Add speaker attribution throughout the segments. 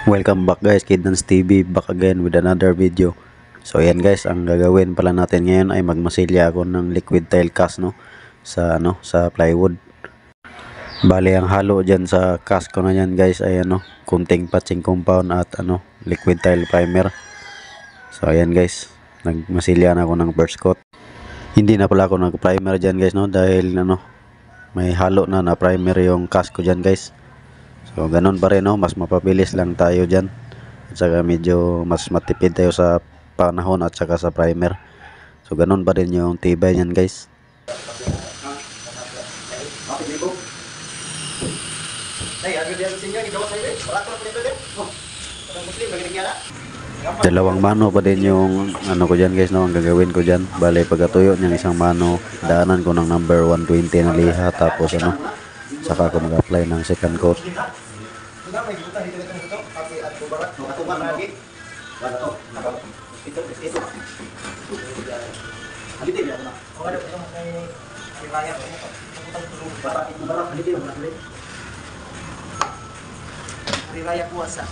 Speaker 1: Welcome back guys, Kidnans TV, back again with another video. So ayan guys, ang gagawin pala natin ngayon ay magmasilya ako ng liquid tile cast sa plywood. Bali ang halo diyan sa cast ko na yan guys ay kunting patching compound at liquid tile primer. So ayan guys, nagmasilya na ako ng first coat. Hindi na pala ako nag-primer diyan guys dahil may halo na primer yung cast ko diyan guys. So ganun pa rin mas mapabilis lang tayo dyan at saka medyo mas matipid tayo sa panahon at saka sa primer. So ganun pa rin yung tibay nyan guys. Dalawang mano pa din yung ko dyan guys ang gagawin ko dyan. Bale pagkatuyo ng isang mano, daanan ko ng number 120 na liha, tapos saka ako mag-apply ng second coat.
Speaker 2: Raya puasa.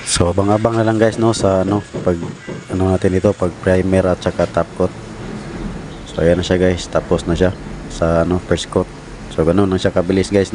Speaker 1: So abang-abang na lang guys sa pag natin ito, pag primer at saka top coat. So ayan na siya guys, tapos na siya sa first coat. So ganun lang siya kabilis guys